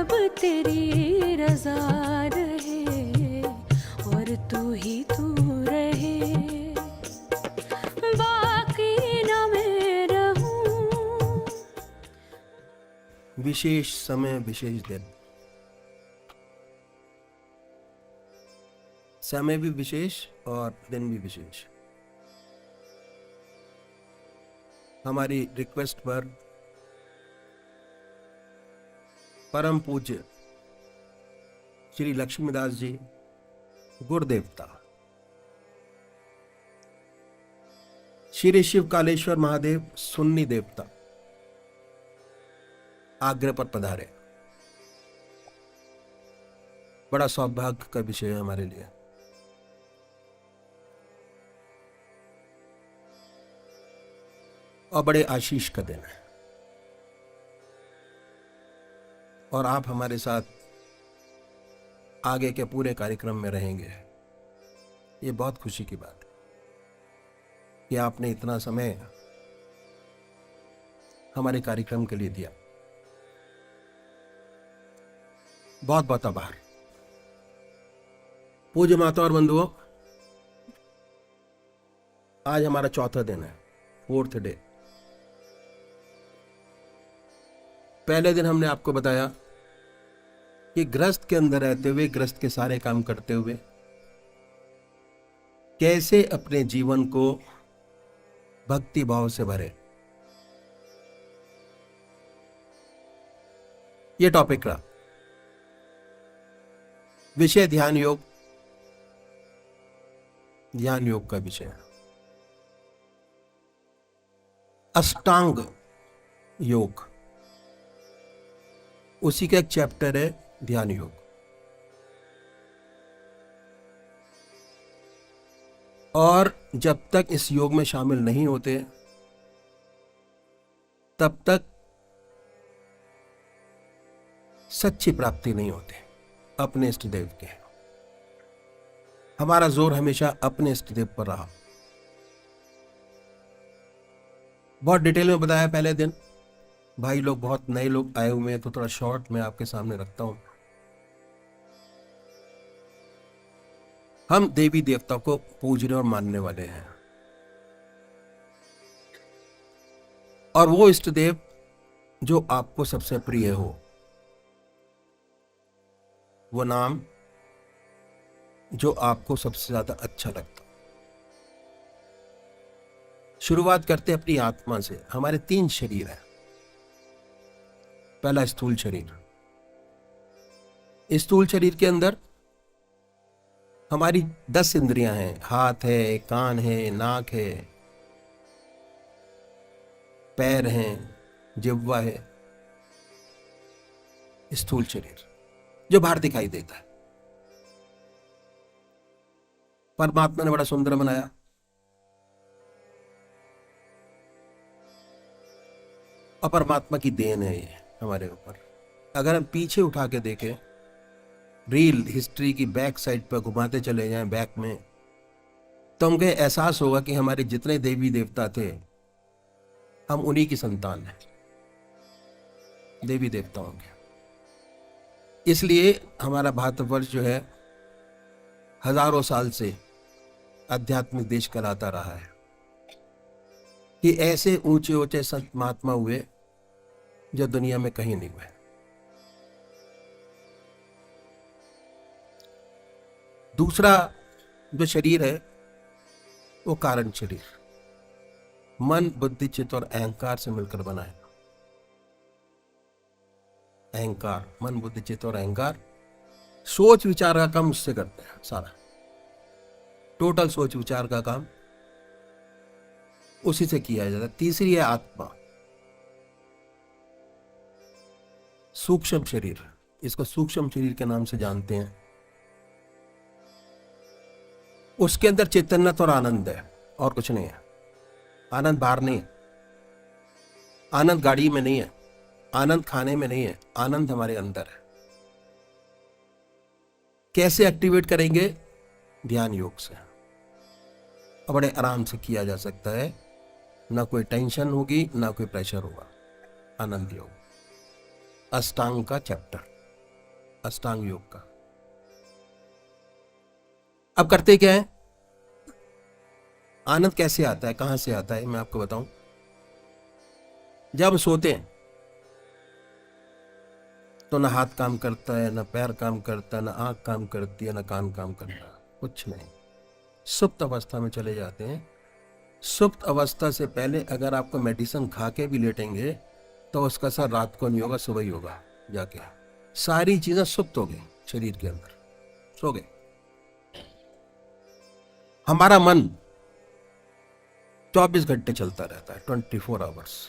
जब तेरी रजा रहे और तू ही तू रहे, बाकी न मैं रहूं। विशेष समय विशेष दिन, समय भी विशेष और दिन भी विशेष। हमारी रिक्वेस्ट पर परम पूज्य श्री लक्ष्मीदास जी गुरुदेवता श्री शिव कालेश्वर महादेव सुन्नी देवता आग्रह पर पधारे। बड़ा सौभाग्य का विषय है हमारे लिए। और बड़े आशीष का दिन है, और आप हमारे साथ आगे के पूरे कार्यक्रम में रहेंगे। ये बहुत खुशी की बात है कि आपने इतना समय हमारे कार्यक्रम के लिए दिया। बहुत बहुत आभार। पूज्य माता और बंधुओं, आज हमारा चौथा दिन है, 4th डे। पहले दिन हमने आपको बताया कि गृहस्थ के अंदर रहते हुए, गृहस्थ के सारे काम करते हुए कैसे अपने जीवन को भक्ति भाव से भरे। ये टॉपिक रहा। विषय ध्यान योग, ध्यान योग का विषय है अष्टांग योग। उसी का एक चैप्टर है ध्यान योग। और जब तक इस योग में शामिल नहीं होते तब तक सच्ची प्राप्ति नहीं होती अपने इष्ट देव के। हमारा जोर हमेशा अपने इष्ट देव पर रहा। बहुत डिटेल में बताया पहले दिन। भाई लोग, बहुत नए लोग आए हुए हैं तो थोड़ा शॉर्ट में आपके सामने रखता हूं। हम देवी देवता को पूजने और मानने वाले हैं, और वो इष्ट देव जो आपको सबसे प्रिय हो, वो नाम जो आपको सबसे ज्यादा अच्छा लगता। शुरुआत करते अपनी आत्मा से। हमारे 3 शरीर हैं। पहला स्थूल शरीर। स्थूल शरीर के अंदर हमारी 10 इंद्रियां हैं। हाथ है, कान है, नाक है, पैर हैं, जिह्वा है। स्थूल शरीर जो बाहर दिखाई देता है। परमात्मा ने बड़ा सुंदर बनाया। और परमात्मा की देन है ये हमारे ऊपर। अगर हम पीछे उठा के देखें, रील हिस्ट्री की बैक साइड पर घुमाते चले जाएं बैक में, तो हमको एहसास होगा कि हमारे जितने देवी देवता थे, हम उन्हीं की संतान हैं, देवी देवताओं के। इसलिए हमारा भारतवर्ष जो है हजारों साल से आध्यात्मिक देश कहलाता रहा है कि ऐसे ऊंचे ऊंचे संत महात्मा हुए जो दुनिया में कहीं नहीं हुए। दूसरा जो शरीर है वो कारण शरीर, मन, बुद्धि, चित्त और अहंकार से मिलकर बना है। अहंकार, मन, बुद्धि, चित्त और अहंकार सोच विचार का काम उससे करते हैं। सारा टोटल सोच विचार का काम उसी से किया जाता है। तीसरी है आत्मा, सूक्ष्म शरीर। इसको सूक्ष्म शरीर के नाम से जानते हैं। उसके अंदर चैतन्यता और आनंद है, और कुछ नहीं है। आनंद बाहर नहीं है, आनंद गाड़ी में नहीं है, आनंद खाने में नहीं है, आनंद हमारे अंदर है। कैसे एक्टिवेट करेंगे? ध्यान योग से। और बड़े आराम से किया जा सकता है। ना कोई टेंशन होगी, ना कोई प्रेशर होगा। आनंद योग, अष्टांग का चैप्टर। अष्टांग योग का। अब करते क्या है, आनंद कैसे आता है, कहां से आता है, मैं आपको बताऊं। जब हम सोते हैं तो ना हाथ काम करता है, ना पैर काम करता है, ना आंख काम करती है, ना कान काम करता है, कुछ नहीं। सुप्त अवस्था में चले जाते हैं। सुप्त अवस्था से पहले अगर आपको मेडिसिन खा के भी लेटेंगे तो उसका असर रात को नहीं होगा, सुबह ही होगा जाके। सारी चीजें सुप्त हो गई शरीर के अंदर, सो गए। हमारा मन 24 घंटे चलता रहता है, 24 आवर्स।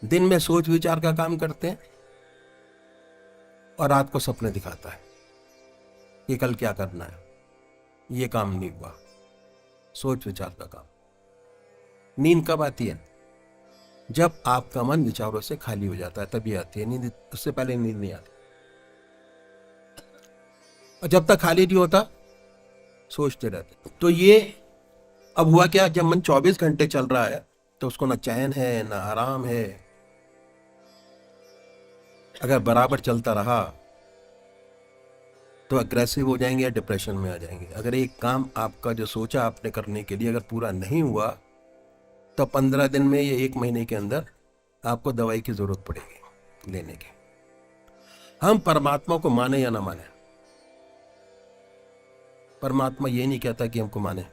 दिन में सोच विचार का काम करते हैं और रात को सपने दिखाता है कि कल क्या करना है, ये काम नहीं हुआ, सोच विचार का काम। नींद कब आती है? जब आपका मन विचारों से खाली हो जाता है तभी आती है नींद, उससे पहले नींद नहीं आती। और जब तक खाली नहीं होता सोचते रहते। तो ये अब हुआ क्या, जब मन 24 घंटे चल रहा है तो उसको ना चैन है ना आराम है। अगर बराबर चलता रहा तो अग्रेसिव हो जाएंगे या डिप्रेशन में आ जाएंगे। अगर एक काम आपका जो सोचा आपने करने के लिए अगर पूरा नहीं हुआ तो 15 दिन में या 1 महीने के अंदर आपको दवाई की जरूरत पड़ेगी लेने की। हम परमात्मा को माने या ना माने, परमात्मा ये नहीं कहता कि हमको माने,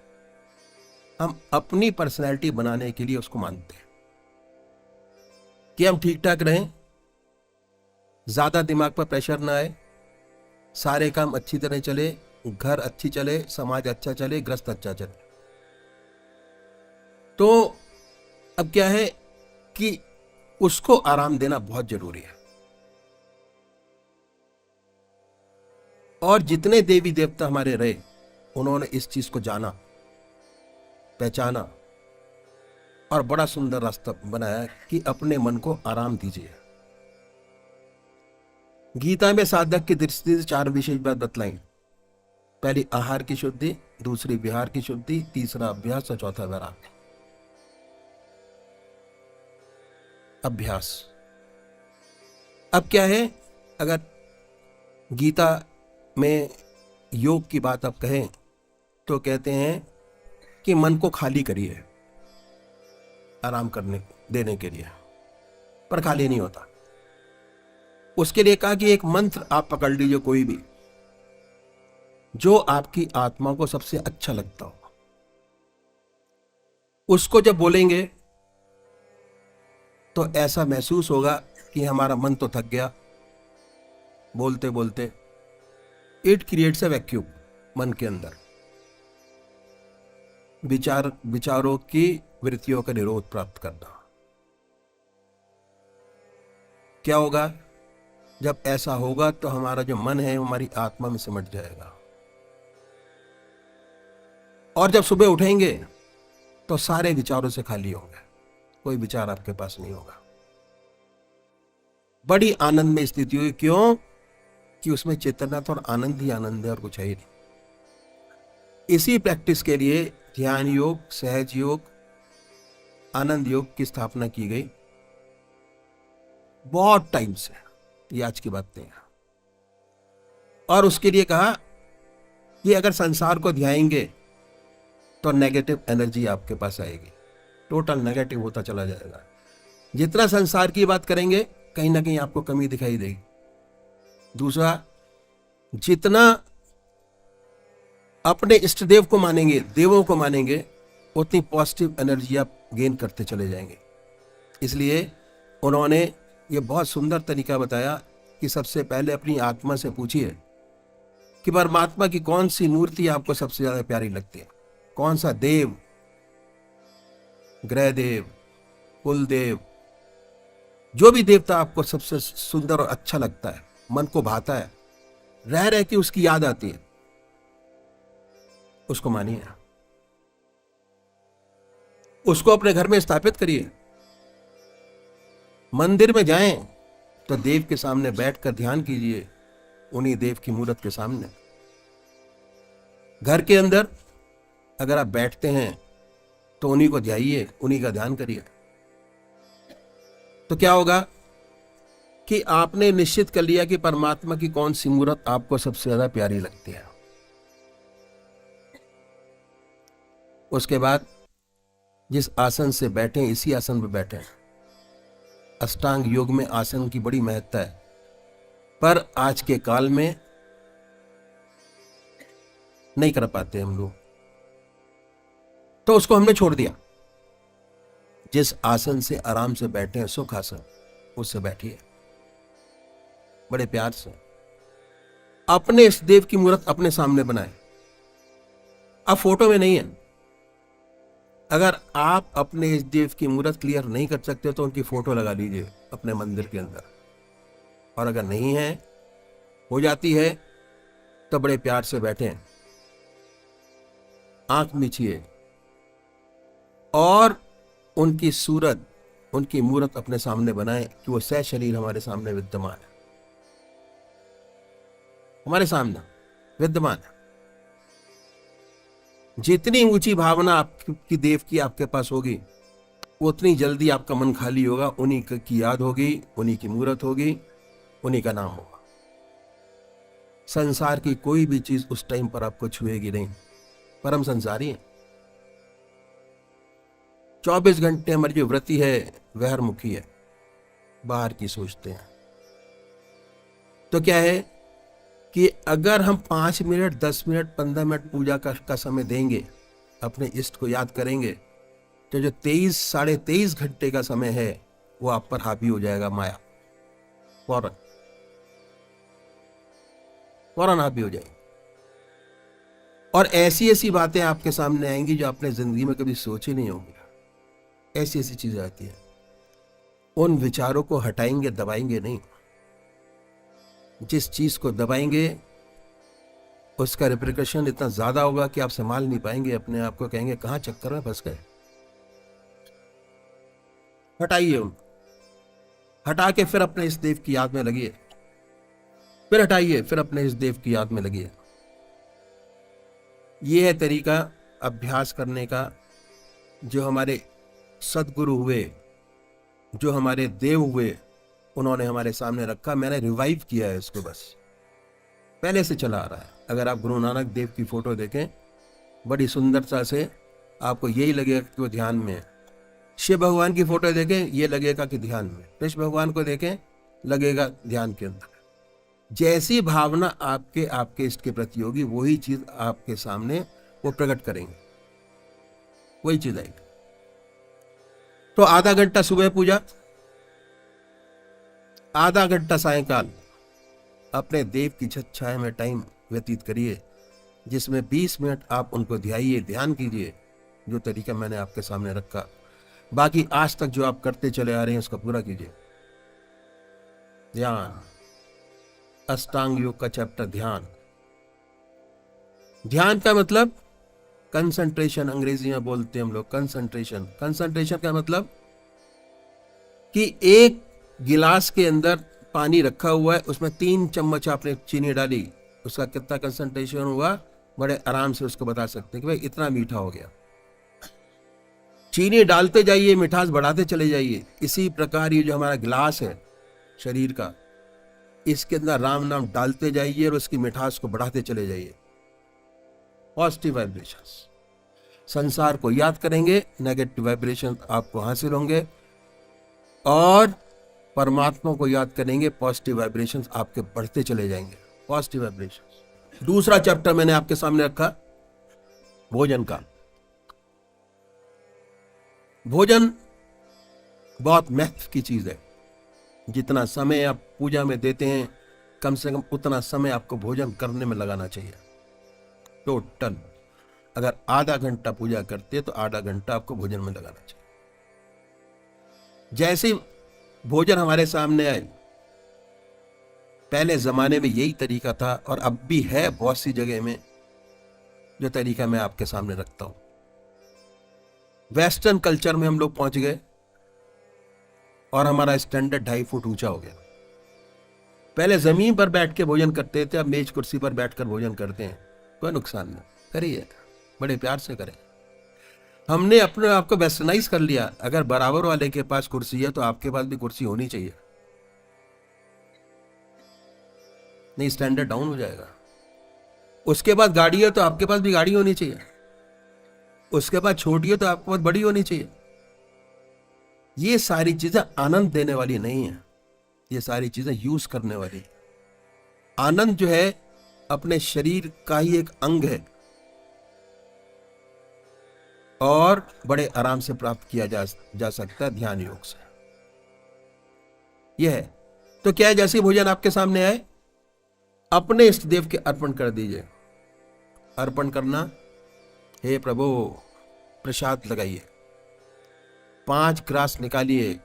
हम अपनी पर्सनैलिटी बनाने के लिए उसको मानते हैं कि हम ठीक ठाक रहें, ज्यादा दिमाग पर प्रेशर ना आए, सारे काम अच्छी तरह चले, घर अच्छी चले, समाज अच्छा चले, गृहस्थ अच्छा चले। तो अब क्या है कि उसको आराम देना बहुत जरूरी है। और जितने देवी देवता हमारे रहे उन्होंने इस चीज को जाना, पहचाना और बड़ा सुंदर रास्ता बनाया कि अपने मन को आराम दीजिए। गीता में साधक की दृष्टि से 4 विशेष बात बतलाई। पहली आहार की शुद्धि, दूसरी विहार की शुद्धि, तीसरा अभ्यास और चौथा वैराग्य। अभ्यास अब क्या है, अगर गीता में योग की बात आप कहें तो कहते हैं कि मन को खाली करिए आराम करने देने के लिए, पर खाली नहीं होता। उसके लिए कहा कि एक मंत्र आप पकड़ लीजिए कोई भी, जो आपकी आत्मा को सबसे अच्छा लगता हो। उसको जब बोलेंगे तो ऐसा महसूस होगा कि हमारा मन तो थक गया बोलते बोलते। इट क्रिएट्स अ वैक्यूम मन के अंदर। विचारों की वृत्तियों का निरोध प्राप्त करना। क्या होगा, जब ऐसा होगा तो हमारा जो मन है हमारी आत्मा में सिमट जाएगा। और जब सुबह उठेंगे तो सारे विचारों से खाली होंगे, कोई विचार आपके पास नहीं होगा। बड़ी आनंद में स्थिति हुई। क्यों? कि उसमें चेतना तो और आनंद ही आनंद है और कुछ है ही नहीं। इसी प्रैक्टिस के लिए ध्यान योग, सहज योग, आनंद योग की स्थापना की गई बहुत टाइम से। ये आज की बात नहीं है। और उसके लिए कहा कि अगर संसार को ध्याएंगे तो नेगेटिव एनर्जी आपके पास आएगी, टोटल नेगेटिव होता चला जाएगा। जितना संसार की बात करेंगे कहीं ना कहीं आपको कमी दिखाई देगी। दूसरा, जितना अपने इष्ट देव को मानेंगे, देवों को मानेंगे, उतनी पॉजिटिव एनर्जी आप गेन करते चले जाएंगे। इसलिए उन्होंने ये बहुत सुंदर तरीका बताया कि सबसे पहले अपनी आत्मा से पूछिए कि परमात्मा की कौन सी मूर्ति आपको सबसे ज्यादा प्यारी लगती है, कौन सा देव, ग्रह देव, कुल देव, जो भी देवता आपको सबसे सुंदर और अच्छा लगता है, मन को भाता है, रह रह के उसकी याद आती है, उसको मानिए, उसको अपने घर में स्थापित करिए। मंदिर में जाएं तो देव के सामने बैठकर ध्यान कीजिए, उन्हीं देव की मूर्त के सामने। घर के अंदर अगर आप बैठते हैं तो उन्हीं को ध्याइए, उन्हीं का ध्यान करिए। तो क्या होगा कि आपने निश्चित कर लिया कि परमात्मा की कौन सी मूर्त आपको सबसे ज्यादा प्यारी लगती है। उसके बाद जिस आसन से बैठे इसी आसन पर बैठे। अष्टांग योग में आसन की बड़ी महत्ता है, पर आज के काल में नहीं कर पाते हम लोग, तो उसको हमने छोड़ दिया। जिस आसन से आराम से बैठे हैं, सुख आसन, उससे बैठिए बड़े प्यार से। अपने इस देव की मूर्त अपने सामने बनाए। अब फोटो में नहीं है। अगर आप अपने इस देव की मूर्त क्लियर नहीं कर सकते तो उनकी फोटो लगा लीजिए अपने मंदिर के अंदर, और अगर नहीं है, हो जाती है, तो बड़े प्यार से बैठे, आंख मीचिए और उनकी सूरत, उनकी मूर्त अपने सामने बनाएं कि वो सह शरीर हमारे सामने विद्यमान है, हमारे सामने विद्यमान है। जितनी ऊंची भावना आपकी देव की आपके पास होगी, उतनी जल्दी आपका मन खाली होगा। उन्हीं की याद होगी, उन्हीं की मूर्त होगी, उन्हीं का नाम होगा। संसार की कोई भी चीज उस टाइम पर आपको छुएगी नहीं, पर हम संसारी हैं। 24 घंटे हमारी जो वृत्ति है वह हरमुखी है, बाहर की सोचते हैं। तो क्या है कि अगर हम 5 मिनट, 10 मिनट, 15 मिनट पूजा का समय देंगे, अपने इष्ट को याद करेंगे, तो जो 23, 23.5 घंटे का समय है वो आप पर हावी हो जाएगा। माया फौरन हावी हो जाएगी, और ऐसी ऐसी बातें आपके सामने आएंगी जो आपने जिंदगी में कभी सोची नहीं होंगी। ऐसी ऐसी चीजें आती है। उन विचारों को हटाएंगे, दबाएंगे नहीं। जिस चीज को दबाएंगे उसका रिप्रिकॉशन इतना ज्यादा होगा कि आप संभाल नहीं पाएंगे अपने आप को, कहेंगे कहां चक्कर में फंस गए। हटाइए उनको, हटा के फिर अपने इस देव की याद में लगिए, फिर हटाइए, फिर अपने इस देव की याद में लगिए। यह है तरीका अभ्यास करने का, जो हमारे सदगुरु हुए, जो हमारे देव हुए, उन्होंने हमारे सामने रखा। मैंने रिवाइव किया है इसको, बस पहले से चला आ रहा है। अगर आप गुरु नानक देव की फोटो देखें, बड़ी सुंदरता से आपको यही लगेगा कि वो ध्यान में है। शिव भगवान की फोटो देखें, ये लगेगा कि ध्यान में। कृष्ण भगवान को देखें, लगेगा ध्यान के अंदर। जैसी भावना आपके इष्ट के प्रति होगी, वही चीज आपके सामने वो प्रकट करेंगे, वही चीज आएगी। तो आधा घंटा सुबह पूजा, आधा घंटा सायंकाल अपने देव की छत छाया में टाइम व्यतीत करिए, जिसमें 20 मिनट आप उनको ध्याइए, ध्यान कीजिए, जो तरीका मैंने आपके सामने रखा। बाकी आज तक जो आप करते चले आ रहे हैं उसका पूरा कीजिए। ध्यान, अष्टांग योग का चैप्टर ध्यान। ध्यान का मतलब कंसंट्रेशन, अंग्रेजी में बोलते हैं हम लोग कंसंट्रेशन। कंसंट्रेशन का मतलब कि एक गिलास के अंदर पानी रखा हुआ है, उसमें 3 चम्मच आपने चीनी डाली, उसका कितना कंसंट्रेशन हुआ, बड़े आराम से उसको बता सकते हैं कि भाई इतना मीठा हो गया। चीनी डालते जाइए, मिठास बढ़ाते चले जाइए। इसी प्रकार ये जो हमारा गिलास है शरीर का, इसके अंदर राम नाम डालते जाइए और उसकी मिठास को बढ़ाते चले जाइए। पॉजिटिव वाइब्रेशंस, संसार को याद करेंगे, नेगेटिव वाइब्रेशन आपको हासिल होंगे, और परमात्मा को याद करेंगे, पॉजिटिव वाइब्रेशंस आपके बढ़ते चले जाएंगे। Positive vibrations. दूसरा चैप्टर मैंने आपके सामने रखा भोजन का। भोजन बहुत महत्व की चीज है। जितना समय आप पूजा में देते हैं, कम से कम उतना समय आपको भोजन करने में लगाना चाहिए। टोटल अगर आधा घंटा पूजा करते हैं तो आधा घंटा आपको भोजन में लगाना चाहिए। जैसे भोजन हमारे सामने आए, पहले जमाने में यही तरीका था, और अब भी है बहुत सी जगह में, जो तरीका मैं आपके सामने रखता हूं। वेस्टर्न कल्चर में हम लोग पहुंच गए और हमारा स्टैंडर्ड 2.5 फुट ऊंचा हो गया। पहले जमीन पर बैठ के भोजन करते थे, अब मेज कुर्सी पर बैठकर भोजन करते हैं। कोई नुकसान नहीं, करिए, बड़े प्यार से करें। हमने अपने आप को वेस्टर्नाइज कर लिया। अगर बराबर वाले के पास कुर्सी है तो आपके पास भी कुर्सी होनी चाहिए। नहीं स्टैंडर्ड डाउन हो जाएगा। उसके बाद गाड़ी है तो आपके पास भी गाड़ी होनी चाहिए, उसके बाद छोटी है तो आपके पास बड़ी होनी चाहिए। ये सारी चीजें आनंद देने वाली नहीं है, ये सारी चीजें यूज करने वाली। आनंद जो है अपने शरीर का ही एक अंग है और बड़े आराम से प्राप्त किया जा सकता है ध्यान योग से। यह है तो क्या है, जैसे भोजन आपके सामने आए अपने इष्ट देव के अर्पण कर दीजिए। अर्पण करना, हे प्रभु प्रसाद लगाइए, 5 ग्रास निकालिए,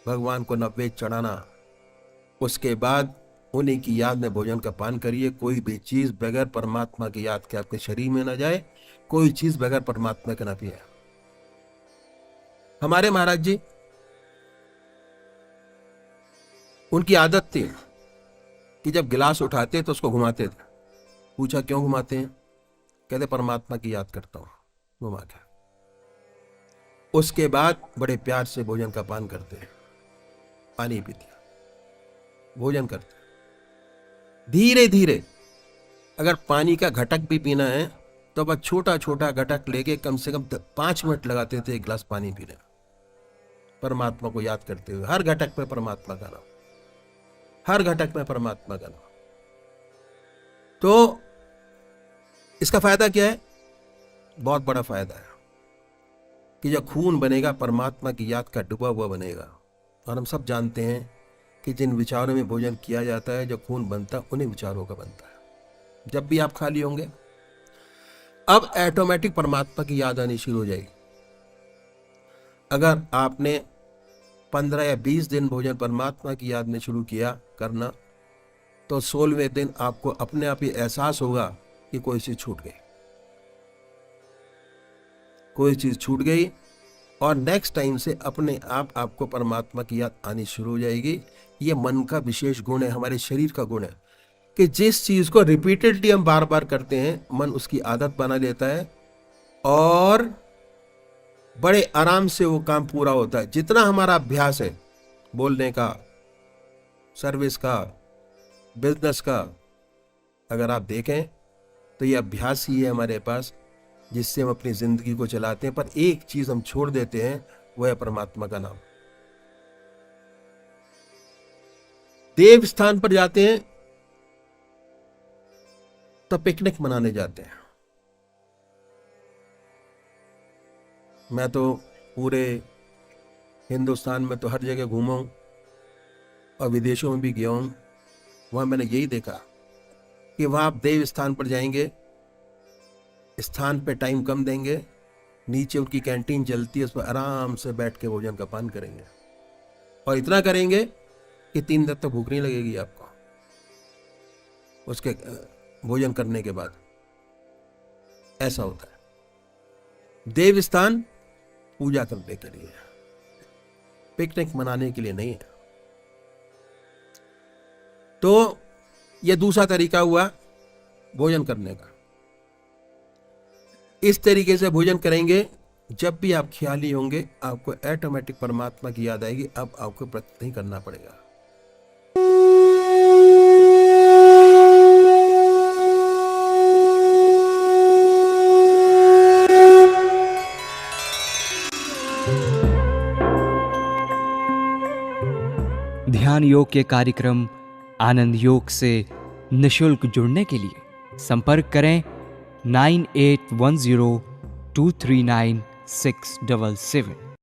भगवान को नैवेद्य चढ़ाना। उसके बाद उन्हीं की याद में भोजन का पान करिए। कोई भी चीज बगैर परमात्मा की याद के आपके शरीर में ना जाए, कोई चीज बगैर परमात्मा के ना पिए। हमारे महाराज जी, उनकी आदत थी कि जब गिलास उठाते तो उसको घुमाते थे। पूछा क्यों घुमाते हैं? कहते परमात्मा की याद करता हूं घुमा के। उसके बाद बड़े प्यार से भोजन का पान करते हैं, पानी पीते हैं, भोजन करते हैं। धीरे धीरे अगर पानी का घटक भी पीना है तो बस छोटा छोटा घटक लेके कम से कम 5 मिनट लगाते थे एक गिलास पानी पीने में, परमात्मा को याद करते हुए। हर घटक में परमात्मा का नाम, हर घटक में परमात्मा का नाम। तो इसका फायदा क्या है? बहुत बड़ा फायदा है कि जो खून बनेगा परमात्मा की याद का डूबा हुआ बनेगा। और हम सब जानते हैं कि जिन विचारों में भोजन किया जाता है, जो खून बनता है उन्हीं विचारों का बनता है। जब भी आप खाली होंगे अब ऑटोमेटिक परमात्मा की याद आनी शुरू हो जाएगी। अगर आपने 15 या 20 दिन भोजन परमात्मा की याद में शुरू किया करना, तो 16वें दिन आपको अपने आप ही एहसास होगा कि कोई चीज छूट गई, कोई चीज छूट गई। और नेक्स्ट टाइम से अपने आप आपको परमात्मा की याद आनी शुरू हो जाएगी। ये मन का विशेष गुण है, हमारे शरीर का गुण है कि जिस चीज को रिपीटेडली हम बार बार करते हैं, मन उसकी आदत बना लेता है और बड़े आराम से वो काम पूरा होता है। जितना हमारा अभ्यास है बोलने का, सर्विस का, बिजनेस का, अगर आप देखें तो ये अभ्यास ही है हमारे पास जिससे हम अपनी जिंदगी को चलाते हैं। पर एक चीज हम छोड़ देते हैं, वह है परमात्मा का नाम। देव स्थान पर जाते हैं तो पिकनिक मनाने जाते हैं। मैं तो पूरे हिंदुस्तान में तो हर जगह घूमा हूं और विदेशों में भी गया हूं। वहां मैंने यही देखा कि वहां आप देव स्थान पर जाएंगे, स्थान पे टाइम कम देंगे, नीचे उनकी कैंटीन चलती है, उस पर आराम से बैठ के भोजन का पान करेंगे। और इतना करेंगे कि 3 दिन तक भूख नहीं लगेगी आपको उसके भोजन करने के बाद। ऐसा होता है। देव स्थान पूजा करने के लिए, पिकनिक मनाने के लिए नहीं है। तो यह दूसरा तरीका हुआ भोजन करने का। इस तरीके से भोजन करेंगे, जब भी आप ख्याली होंगे आपको ऑटोमेटिक परमात्मा की याद आएगी। अब आपको प्रयत्न नहीं करना पड़ेगा। ध्यान योग के कार्यक्रम आनंद योग से निशुल्क जुड़ने के लिए संपर्क करें 9810239677।